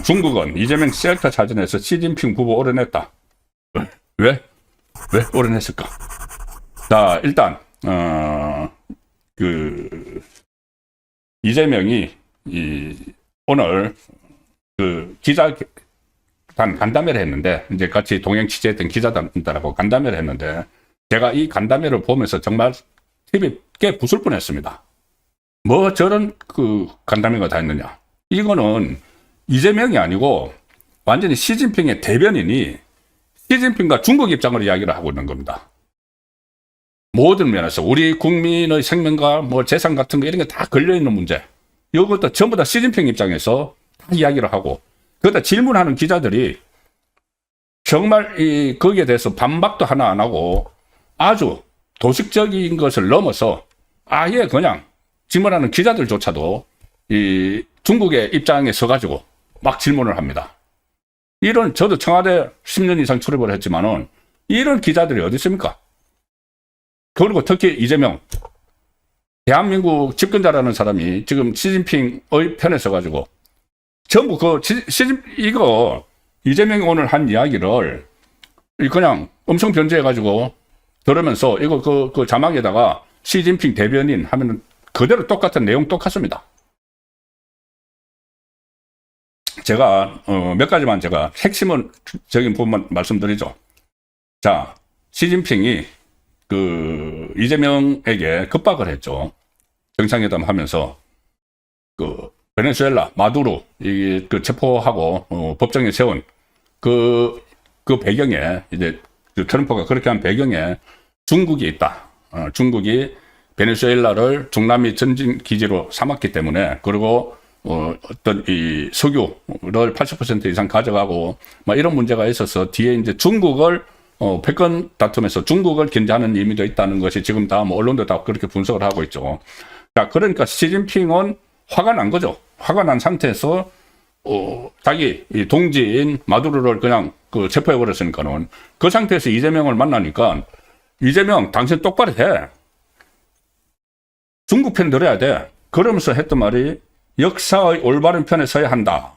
중국은 이재명 셀카 사진에서 시진핑 후보 오려냈다. 왜? 왜 오려냈을까? 자, 일단, 이재명이, 오늘, 기자단 간담회를 했는데, 이제 같이 동행 취재했던 기자단들하고 간담회를 했는데, 제가 이 간담회를 보면서 정말 TV 꽤 부술 뻔했습니다. 뭐 저런 간담회가 다 있느냐. 이거는 이재명이 아니고, 완전히 시진핑의 대변인이 시진핑과 중국 입장으로 이야기를 하고 있는 겁니다. 모든 면에서 우리 국민의 생명과 뭐 재산 같은 거 이런 게 다 걸려있는 문제. 이것도 전부 다 시진핑 입장에서 다 이야기를 하고, 그러다 질문하는 기자들이 정말 거기에 대해서 반박도 하나 안 하고 아주 도식적인 것을 넘어서 아예 그냥 질문하는 기자들조차도 이 중국의 입장에 서가지고 막 질문을 합니다. 저도 청와대 10년 이상 출입을 했지만은 이런 기자들이 어디 있습니까? 그리고 특히 이재명, 대한민국 집권자라는 사람이 지금 시진핑의 편에 서가지고 전부 이재명이 오늘 한 이야기를 그냥 엄청 변조해가지고 들으면서 이거 그 자막에다가 시진핑 대변인 하면은 그대로 똑같은 내용 똑같습니다. 제가 몇 가지만 제가 핵심적인 부분만 말씀드리죠. 자, 시진핑이 이재명에게 급박을 했죠. 정상회담 하면서 베네수엘라 마두로 체포하고 법정에 세운 그 배경에 이제 트럼프가 그렇게 한 배경에 중국이 있다. 중국이 베네수엘라를 중남미 전진 기지로 삼았기 때문에, 그리고 어떤 이 석유를 80% 이상 가져가고 막 이런 문제가 있어서 뒤에 이제 중국을 패권 다툼에서 중국을 견제하는 의미도 있다는 것이 지금 다 뭐 언론도 다 그렇게 분석을 하고 있죠. 자, 그러니까 시진핑은 화가 난 거죠. 화가 난 상태에서 자기 이 동지인 마두로를 그냥 체포해 버렸으니까는, 그 상태에서 이재명을 만나니까 이재명 당신 똑바로 해. 중국 편 들어야 돼. 그러면서 했던 말이 역사의 올바른 편에 서야 한다.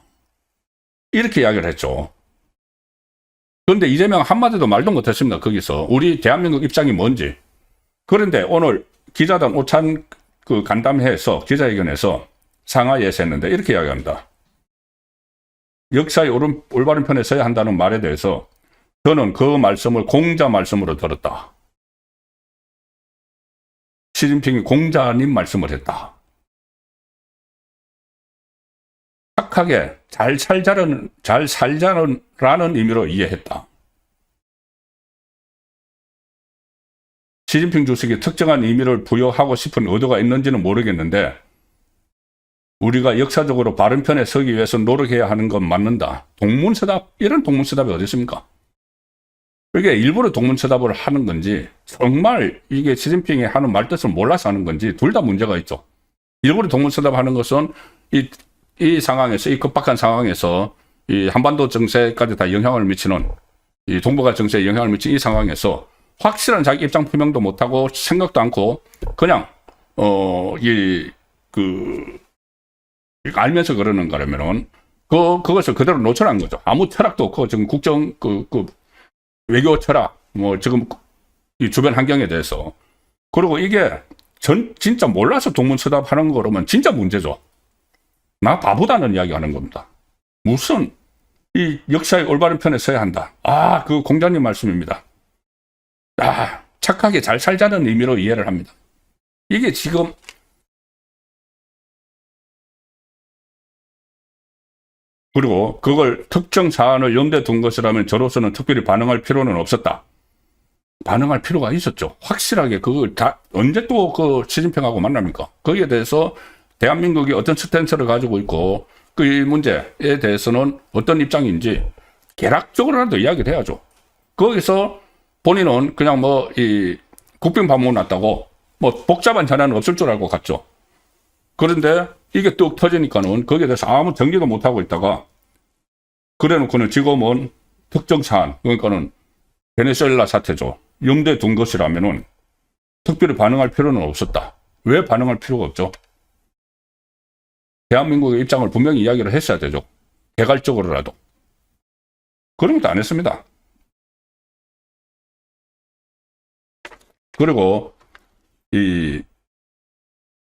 이렇게 이야기를 했죠. 그런데 이재명 한마디도 말도 못했습니다. 거기서 우리 대한민국 입장이 뭔지. 그런데 오늘 기자단 오찬 간담회에서 기자회견에서 상하이에서 했는데 이렇게 이야기합니다. 역사의 올바른 편에 서야 한다는 말에 대해서 저는 그 말씀을 공자 말씀으로 들었다. 시진핑이 공자님 말씀을 했다. 착하게 잘 살자라는 의미로 이해했다. 시진핑 주석이 특정한 의미를 부여하고 싶은 의도가 있는지는 모르겠는데, 우리가 역사적으로 바른 편에 서기 위해서 노력해야 하는 건 맞는다. 동문서답, 이런 동문서답이 어디 있습니까? 이게 일부러 동문서답을 하는 건지, 정말 이게 시진핑이 하는 말뜻을 몰라서 하는 건지, 둘 다 문제가 있죠. 일부러 동문서답 하는 것은 이 상황에서, 이 급박한 상황에서, 이 한반도 정세까지 다 영향을 미치는, 이 동북아 정세에 영향을 미치는 이 상황에서 확실한 자기 입장 표명도 못하고 생각도 않고 그냥, 알면서 그러는 거라면은, 그것을 그대로 노출한 거죠. 아무 철학도 없고, 지금 국정, 외교 철학, 뭐, 지금 이 주변 환경에 대해서. 그리고 이게 진짜 몰라서 동문서답 하는 거라면 진짜 문제죠. 나 바보다는 이야기 하는 겁니다. 무슨, 이 역사의 올바른 편에 서야 한다. 그 공자님 말씀입니다. 착하게 잘 살자는 의미로 이해를 합니다. 이게 지금, 그리고 그걸 특정 사안을 염두에 둔 것이라면 저로서는 특별히 반응할 필요는 없었다. 반응할 필요가 있었죠. 확실하게 그걸 언제 또 시진핑하고 만납니까? 거기에 대해서 대한민국이 어떤 스탠스를 가지고 있고 이 문제에 대해서는 어떤 입장인지 개락적으로라도 이야기를 해야죠. 거기서 본인은 그냥 국빈 방문 왔다고 복잡한 전화는 없을 줄 알고 갔죠. 그런데 이게 뚝 터지니까는 거기에 대해서 아무 정리도 못하고 있다가, 그래놓고는 지금은 특정 사안, 그러니까는 베네수엘라 사태죠. 염두에 둔 것이라면은 특별히 반응할 필요는 없었다. 왜 반응할 필요가 없죠? 대한민국의 입장을 분명히 이야기를 했어야 되죠. 개괄적으로라도. 그런 것도 안 했습니다. 그리고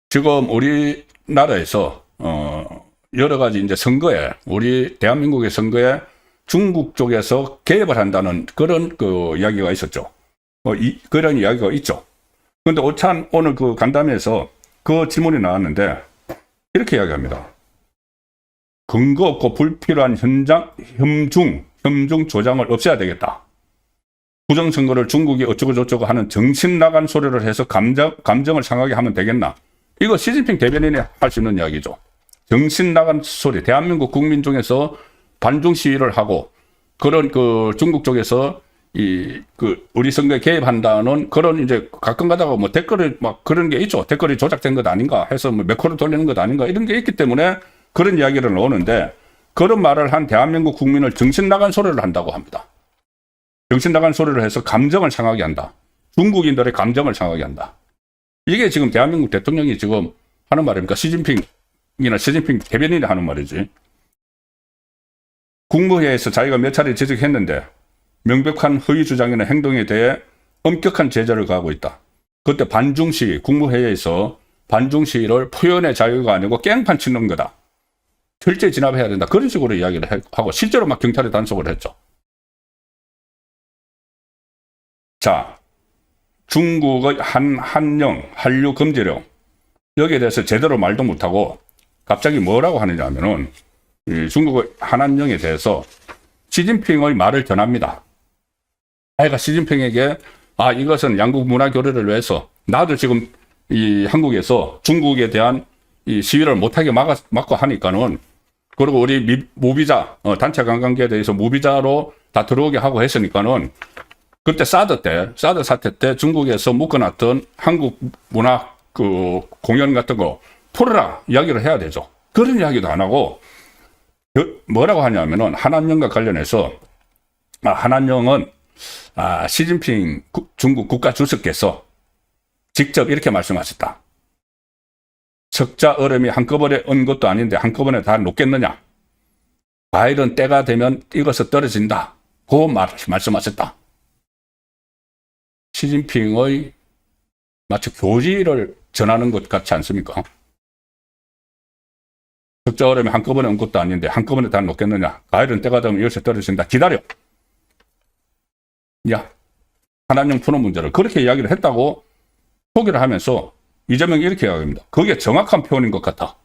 지금 우리나라에서 여러 가지 이제 선거에, 우리 대한민국의 선거에 중국 쪽에서 개입을 한다는 그런 그 이야기가 있었죠. 그런 이야기가 있죠. 그런데 오찬 오늘 그 간담회에서 그 질문이 나왔는데 이렇게 이야기합니다. 근거 없고 불필요한 혐중 조장을 없애야 되겠다. 부정선거를 중국이 어쩌고 저쩌고 하는 정신 나간 소리를 해서 감정을 상하게 하면 되겠나. 이거 시진핑 대변인이 할 수 있는 이야기죠. 정신 나간 소리. 대한민국 국민 중에서 반중 시위를 하고 그런 그 중국 쪽에서 우리 선거에 개입한다는 그런 이제 가끔 가다가 뭐 댓글이 막 그런 게 있죠. 댓글이 조작된 것 아닌가 해서 뭐 매크로 돌리는 것 아닌가 이런 게 있기 때문에 그런 이야기를 나오는데 그런 말을 한 대한민국 국민을 정신 나간 소리를 한다고 합니다. 정신 나간 소리를 해서 감정을 상하게 한다. 중국인들의 감정을 상하게 한다. 이게 지금 대한민국 대통령이 지금 하는 말입니까? 시진핑 대변인이 하는 말이지. 국무회의에서 자기가 몇 차례 지적했는데 명백한 허위 주장이나 행동에 대해 엄격한 제재를 가하고 있다. 그때 반중시위, 국무회의에서 반중시위를 표현의 자유가 아니고 깽판 치는 거다. 철저히 진압해야 된다. 그런 식으로 이야기를 하고 실제로 막 경찰에 단속을 했죠. 자, 중국의 한류 금지령 여기에 대해서 제대로 말도 못하고 갑자기 뭐라고 하느냐 하면은 중국의 한한령에 대해서 시진핑의 말을 전합니다. 아이가 시진핑에게 이것은 양국 문화 교류를 위해서 나도 지금 이 한국에서 중국에 대한 이 시위를 못하게 막고 하니까는 그리고 우리 무비자 단체 관광객에 대해서 무비자로 다 들어오게 하고 했으니까는 그때 사드 사태 때 중국에서 묶어놨던 한국 문화 그 공연 같은 거 풀어라 이야기를 해야 되죠. 그런 이야기도 안 하고 뭐라고 하냐면은 한한령과 관련해서 한한령은 시진핑 중국 국가주석께서 직접 이렇게 말씀하셨다. 석자 얼음이 한꺼번에 온 것도 아닌데 한꺼번에 다 녹겠느냐. 과일은 때가 되면 익어서 떨어진다. 그 말씀하셨다. 시진핑의 마치 교지를 전하는 것 같지 않습니까? 석자 얼음이 한꺼번에 온 것도 아닌데 한꺼번에 다 녹겠느냐. 과일은 때가 되면 익어서 떨어진다. 기다려. 야, 한한령 푸는 문제를 그렇게 이야기를 했다고 소개를 하면서 이재명이 이렇게 이야기합니다. 그게 정확한 표현인 것 같아.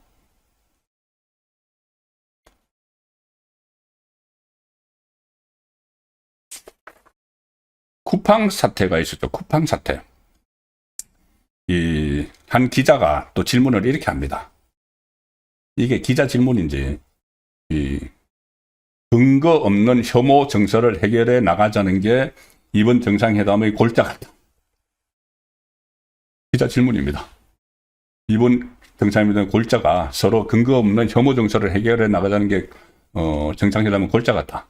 쿠팡 사태가 있었죠. 쿠팡 사태. 한 기자가 또 질문을 이렇게 합니다. 이게 기자 질문인지 근거 없는 혐오 정서를 해결해 나가자는 게 이번 정상회담의 골자 같다. 기자 질문입니다. 이번 정상회담의 골자가 서로 근거 없는 혐오 정서를 해결해 나가자는 게 정상회담의 골자 같다.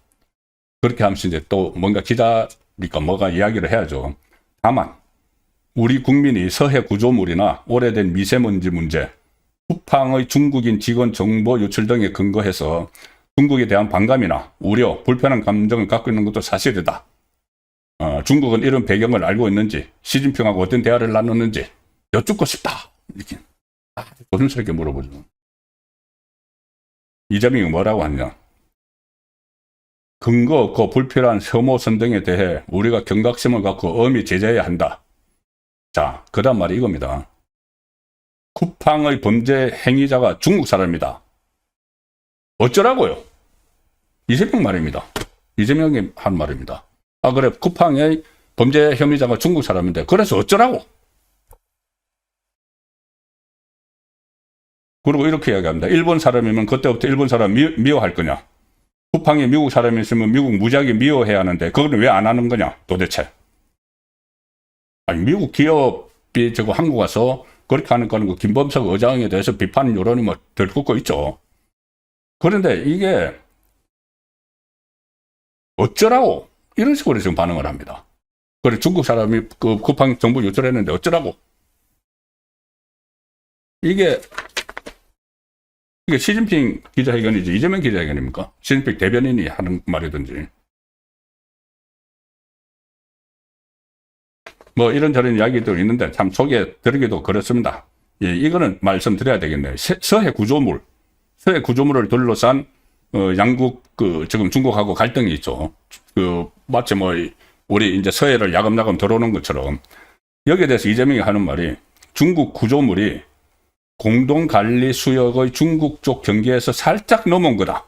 그렇게 하면서 이제 또 뭔가 기자니까 뭐가 이야기를 해야죠. 다만 우리 국민이 서해 구조물이나 오래된 미세먼지 문제, 쿠팡의 중국인 직원 정보 유출 등에 근거해서 중국에 대한 반감이나 우려, 불편한 감정을 갖고 있는 것도 사실이다. 중국은 이런 배경을 알고 있는지, 시진핑하고 어떤 대화를 나눴는지 여쭙고 싶다. 이렇게 조심스럽게 물어보죠. 이재명이 뭐라고 하냐. 근거 없고 불필요한 혐오 선동에 대해 우리가 경각심을 갖고 엄히 제재해야 한다. 자, 그 다음 말이 이겁니다. 쿠팡의 범죄 행위자가 중국 사람이다. 어쩌라고요? 이재명 말입니다. 이재명이 한 말입니다. 그래, 쿠팡의 범죄 혐의자가 중국 사람인데 그래서 어쩌라고? 그리고 이렇게 이야기합니다. 일본 사람이면 그때부터 일본 사람 미워할 거냐? 쿠팡이 미국 사람이 있으면 미국 무지하게 미워해야 하는데 그거는 왜 안 하는 거냐 도대체. 아니, 미국 기업이 저거 한국 와서 그렇게 하는 거는 그 김범석 의장에 대해서 비판 여론이 뭐 들끓고 있죠. 그런데 이게 어쩌라고 이런 식으로 지금 반응을 합니다. 그래, 중국 사람이 그 쿠팡 정보 유출했는데 어쩌라고. 이게 이게 시진핑 기자회견이지 이재명 기자회견입니까? 시진핑 대변인이 하는 말이든지. 뭐 이런저런 이야기도 있는데 참 속에 들기도 그렇습니다. 예, 이거는 말씀드려야 되겠네요. 서해 구조물을 둘러싼 양국 지금 중국하고 갈등이 있죠. 마치 뭐 우리 이제 서해를 야금야금 들어오는 것처럼 여기에 대해서 이재명이 하는 말이 중국 구조물이 공동관리 수역의 중국 쪽 경계에서 살짝 넘은 거다.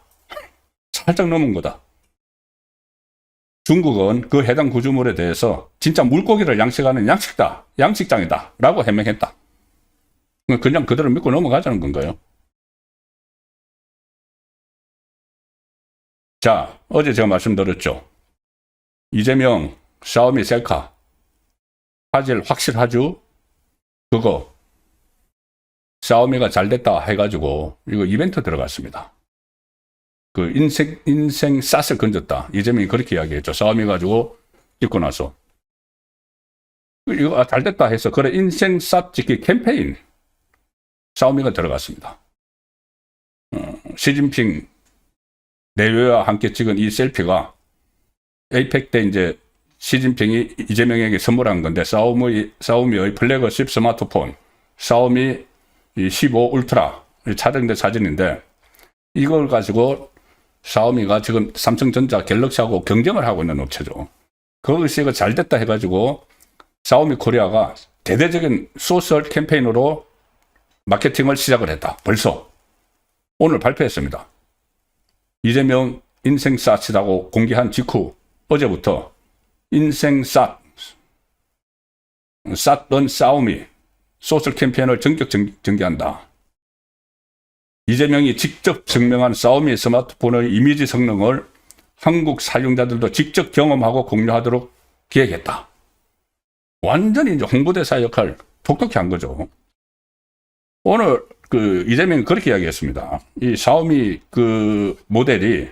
살짝 넘은 거다. 중국은 그 해당 구조물에 대해서 진짜 물고기를 양식하는 양식장이다 라고 해명했다. 그냥 그대로 믿고 넘어가자는 건가요? 자, 어제 제가 말씀드렸죠. 이재명 샤오미 셀카 화질 확실하죠? 그거 샤오미가 잘됐다 해가지고 이거 이벤트 들어갔습니다. 그 인생 샷을 건졌다. 이재명이 그렇게 이야기했죠. 샤오미 가지고 찍고 나서 이거 잘됐다 해서 그래 인생 샷 찍기 캠페인 샤오미가 들어갔습니다. 시진핑 내외와 함께 찍은 이 셀피가 에이펙 때 이제 시진핑이 이재명에게 선물한 건데 샤오미의 플래그십 스마트폰 샤오미 15 울트라 촬영된 사진인데 이걸 가지고 샤오미가 지금 삼성전자 갤럭시하고 경쟁을 하고 있는 업체죠. 거기서 잘 됐다 해가지고 샤오미 코리아가 대대적인 소셜 캠페인으로 마케팅을 시작을 했다. 벌써 오늘 발표했습니다. 이재명 인생샷이라고 공개한 직후 어제부터 인생샷 샷던 샤오미 소셜 캠페인을 전격 전개한다. 이재명이 직접 증명한 샤오미 스마트폰의 이미지 성능을 한국 사용자들도 직접 경험하고 공유하도록 기획했다. 완전히 이제 홍보대사 역할 독특히 한 거죠. 오늘 이재명이 그렇게 이야기했습니다. 이 샤오미 모델이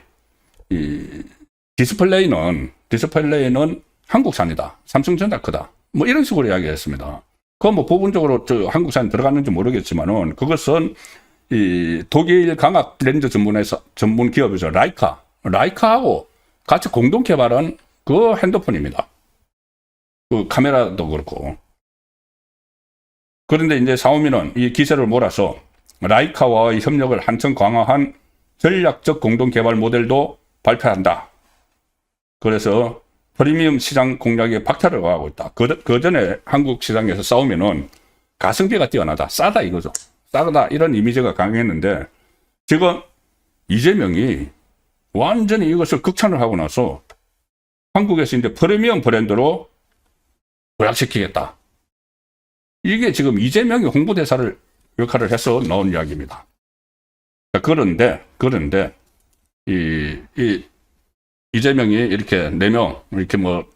디스플레이는 한국산이다. 삼성전자 거다. 뭐 이런 식으로 이야기했습니다. 그건 뭐 부분적으로 한국산이 들어갔는지 모르겠지만은 그것은 이 독일 광학 렌즈 전문 기업이죠. 라이카하고 같이 공동 개발한 그 핸드폰입니다. 그 카메라도 그렇고. 그런데 이제 샤오미는 이 기세를 몰아서 라이카와의 협력을 한층 강화한 전략적 공동 개발 모델도 발표한다. 그래서 프리미엄 시장 공략에 박차를 가하고 있다. 그 전에 한국 시장에서 싸우면은 가성비가 뛰어나다. 싸다 이거죠. 싸다 이런 이미지가 강했는데 지금 이재명이 완전히 이것을 극찬을 하고 나서 한국에서 이제 프리미엄 브랜드로 도약시키겠다. 이게 지금 이재명이 홍보대사를 역할을 해서 나온 이야기입니다. 그런데 이재명이 이렇게 4명 이렇게 뭐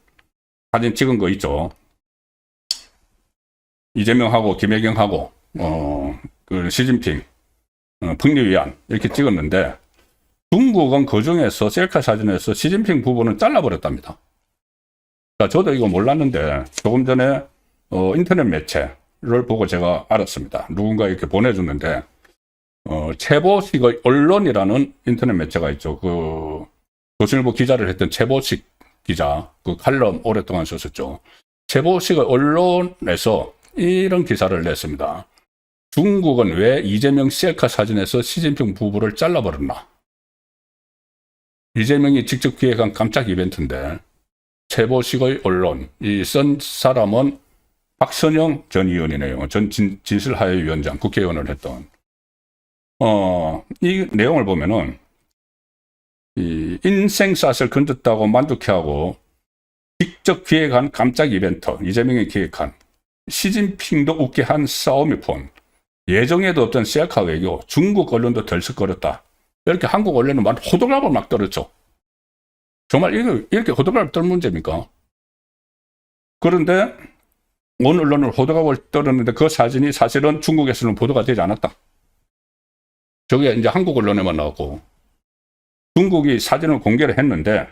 사진 찍은 거 있죠. 이재명하고 김혜경하고 시진핑 북리위안 이렇게 찍었는데 중국은 그중에서 셀카 사진에서 시진핑 부부는 잘라버렸답니다. 그러니까 저도 이거 몰랐는데 조금 전에 인터넷 매체를 보고 제가 알았습니다. 누군가 이렇게 보내줬는데 최보식의 언론이라는 인터넷 매체가 있죠. 조선일보 기자를 했던 최보식 기자, 그 칼럼 오랫동안 썼었죠. 최보식의 언론에서 이런 기사를 냈습니다. 중국은 왜 이재명 셀카 사진에서 시진핑 부부를 잘라버렸나? 이재명이 직접 기획한 깜짝 이벤트인데 최보식의 언론, 이 쓴 사람은 박선영 전 의원이네요. 전 진실하회위원장, 국회의원을 했던. 이 내용을 보면은 이 인생샷을 건졌다고 만족해하고 직접 기획한 깜짝 이벤트, 이재명이 기획한 시진핑도 웃게 한 샤오미폰, 예정에도 없던 셀카 외교, 중국 언론도 덜썩거렸다. 이렇게 한국 언론은 막 호들갑을 막 떨었죠. 정말 이렇게 호들갑을 떨 문제입니까? 그런데 어느 언론은 호들갑을 떨었는데 그 사진이 사실은 중국에서는 보도가 되지 않았다. 저게 이제 한국 언론에만 나왔고 중국이 사진을 공개를 했는데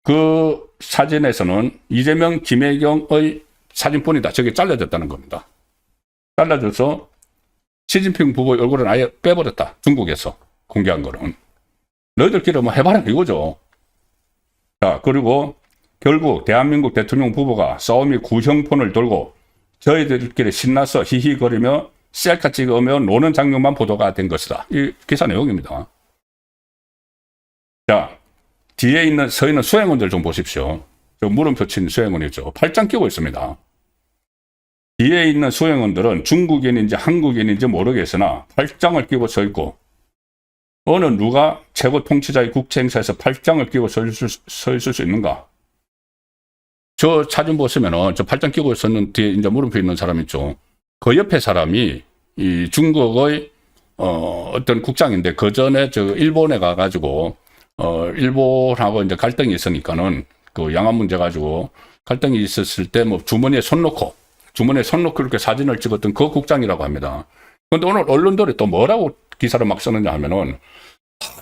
그 사진에서는 이재명, 김혜경의 사진뿐이다. 저게 잘라졌다는 겁니다. 잘라져서 시진핑 부부의 얼굴은 아예 빼버렸다. 중국에서 공개한 거는. 너희들끼리 뭐 해봐라 이거죠. 자, 그리고 결국 대한민국 대통령 부부가 싸움이 구형폰을 돌고 저희들끼리 신나서 히히거리며 셀카 찍으며 노는 장면만 보도가 된 것이다. 이 기사 내용입니다. 자, 뒤에 있는 서 있는 수행원들 좀 보십시오. 저 물음표 친 수행원이죠. 팔짱 끼고 있습니다. 뒤에 있는 수행원들은 중국인인지 한국인인지 모르겠으나 팔짱을 끼고 서 있고, 어느 누가 최고 통치자의 국제 행사에서 팔짱을 끼고 서 있을 수 있는가? 저 사진 보시면은 저 팔짱 끼고 있었는 뒤에 이제 물음표 있는 사람 있죠. 그 옆에 사람이 이 중국의 어떤 국장인데, 그 전에 저 일본에 가가지고 일본하고 이제 갈등이 있으니까는 그 양안 문제 가지고 갈등이 있었을 때 뭐 주머니에 손 넣고 이렇게 사진을 찍었던 그 국장이라고 합니다. 그런데 오늘 언론들이 또 뭐라고 기사를 막 쓰느냐 하면은,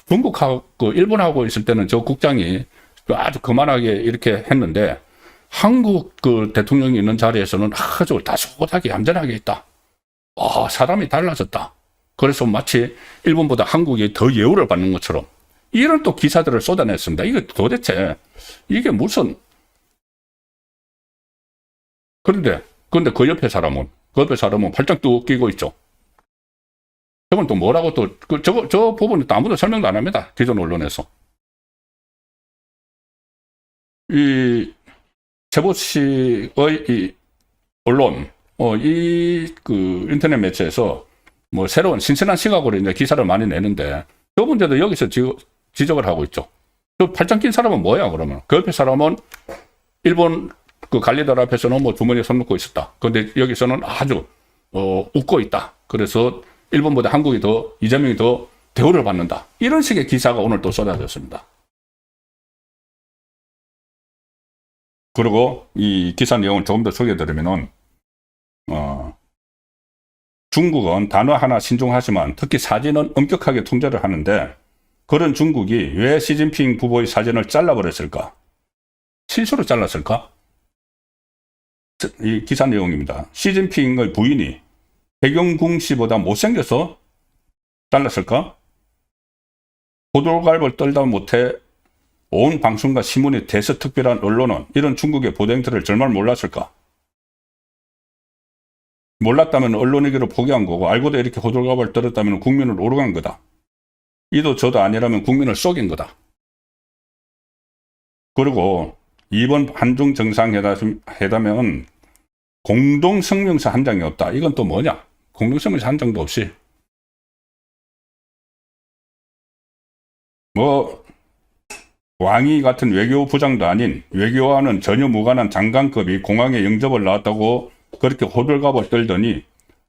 중국하고 그 일본하고 있을 때는 저 국장이 아주 거만하게 이렇게 했는데 한국 그 대통령이 있는 자리에서는 아주 다소곳하게 얌전하게 있다. 사람이 달라졌다. 그래서 마치 일본보다 한국이 더 예우를 받는 것처럼 이런 또 기사들을 쏟아냈습니다. 이게 도대체 이게 무슨. 그런데 그 옆에 사람은 팔짱 뚝 끼고 있죠. 저건 또 뭐라고 또 저 부분은 또 아무도 설명도 안 합니다. 기존 언론에서. 이 최보 씨의 이 언론, 그 인터넷 매체에서 뭐 새로운 신선한 시각으로 이제 기사를 많이 내는데, 저 문제도 여기서 지적을 하고 있죠. 저 팔짱 낀 사람은 뭐야, 그러면? 그 옆에 사람은 일본 그 관리들 앞에서는 뭐 주머니에 손 넣고 있었다. 그런데 여기서는 아주, 웃고 있다. 그래서 일본보다 한국이 이재명이 더 대우를 받는다. 이런 식의 기사가 오늘 또 쏟아졌습니다. 그리고 이 기사 내용을 조금 더 소개해드리면은, 중국은 단어 하나 신중하지만 특히 사진은 엄격하게 통제를 하는데, 그런 중국이 왜 시진핑 부부의 사진을 잘라버렸을까? 실수로 잘랐을까? 이 기사 내용입니다. 시진핑의 부인이 백영궁 씨보다 못생겨서 잘랐을까? 호들갑을 떨다 못해 온 방송과 신문이 대서특별한 언론은 이런 중국의 보도 행태를 정말 몰랐을까? 몰랐다면 언론에게로 포기한 거고, 알고도 이렇게 호들갑을 떨었다면 국민을 오르간 거다. 이도 저도 아니라면 국민을 속인 거다. 그리고 이번 한중 정상회담은 공동성명서 한 장이 없다. 이건 또 뭐냐? 공동성명서 한 장도 없이 뭐 왕이 같은 외교부장도 아닌 외교와는 전혀 무관한 장관급이 공항에 영접을 나왔다고 그렇게 호들갑을 떨더니,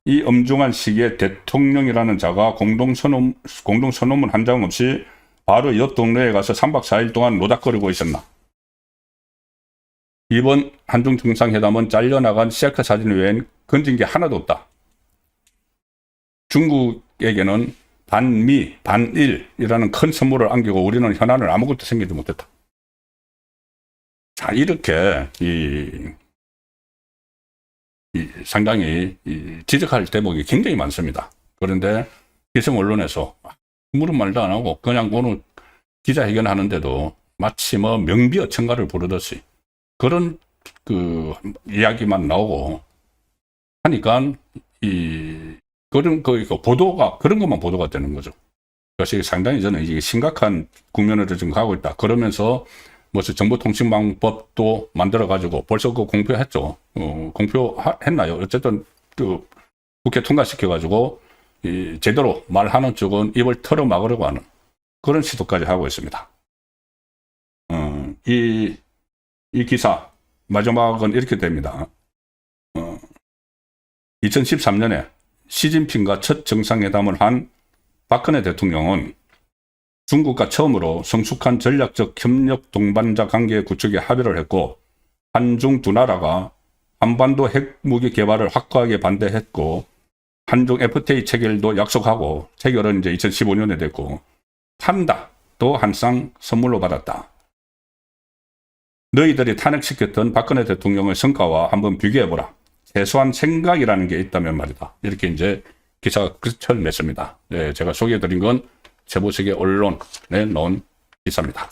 이 엄중한 시기에 대통령이라는 자가 공동선언문 한 장 없이 바로 옆 동네에 가서 3박 4일 동안 노닥거리고 있었나? 이번 한중 정상회담은 잘려나간 셀카 사진 외엔 건진 게 하나도 없다. 중국에게는 반미, 반일이라는 큰 선물을 안기고 우리는 현안을 아무것도 생기지 못했다. 자, 이렇게 상당히 지적할 대목이 굉장히 많습니다. 그런데 기성 언론에서 아무런 말도 안 하고 그냥 오늘 기자회견 하는데도 마치 뭐 명비어 청가를 부르듯이 그런 그 이야기만 나오고 하니까 그런 보도가 그런 것만 보도가 되는 거죠. 그래서 상당히 저는 이게 심각한 국면으로 지금 가고 있다. 그러면서 무슨 정보통신망법도 만들어 가지고 벌써 그 공표했죠. 공표했나요? 어쨌든 그 국회 통과시켜 가지고 제대로 말하는 쪽은 입을 털어 막으려고 하는 그런 시도까지 하고 있습니다. 이 기사 마지막은 이렇게 됩니다. 2013년에 시진핑과 첫 정상회담을 한 박근혜 대통령은 중국과 처음으로 성숙한 전략적 협력 동반자 관계 구축에 합의를 했고, 한중 두 나라가 한반도 핵무기 개발을 확고하게 반대했고, 한중 FTA 체결도 약속하고, 체결은 이제 2015년에 됐고, 판다도 한 쌍 선물로 받았다. 너희들이 탄핵시켰던 박근혜 대통령의 성과와 한번 비교해보라. 최소한 생각이라는 게 있다면 말이다. 이렇게 이제 기사가 끝을 냈습니다. 네, 제가 소개해드린 건 세부세계 언론에 나온 기사입니다.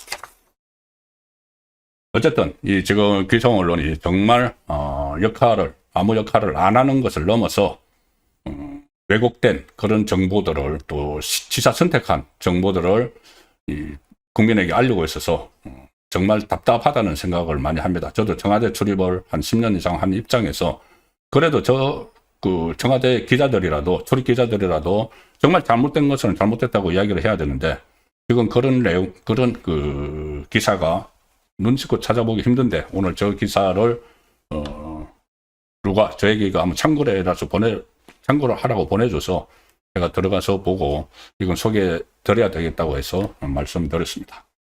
어쨌든 이 지금 기성 언론이 정말 아무 역할을 안 하는 것을 넘어서 왜곡된 그런 정보들을 또 지사 선택한 정보들을 국민에게 알리고 있어서 정말 답답하다는 생각을 많이 합니다. 저도 청와대 출입을 한 10년 이상 한 입장에서 그래도 청와대 기자들이라도, 출입 기자들이라도 정말 잘못된 것은 잘못됐다고 이야기를 해야 되는데, 지금 그런 기사가 눈치껏 찾아보기 힘든데, 오늘 저 기사를, 누가 저에게 이거 한번 참고를 하라고 보내줘서 제가 들어가서 보고 이건 소개해 드려야 되겠다고 해서 말씀드렸습니다.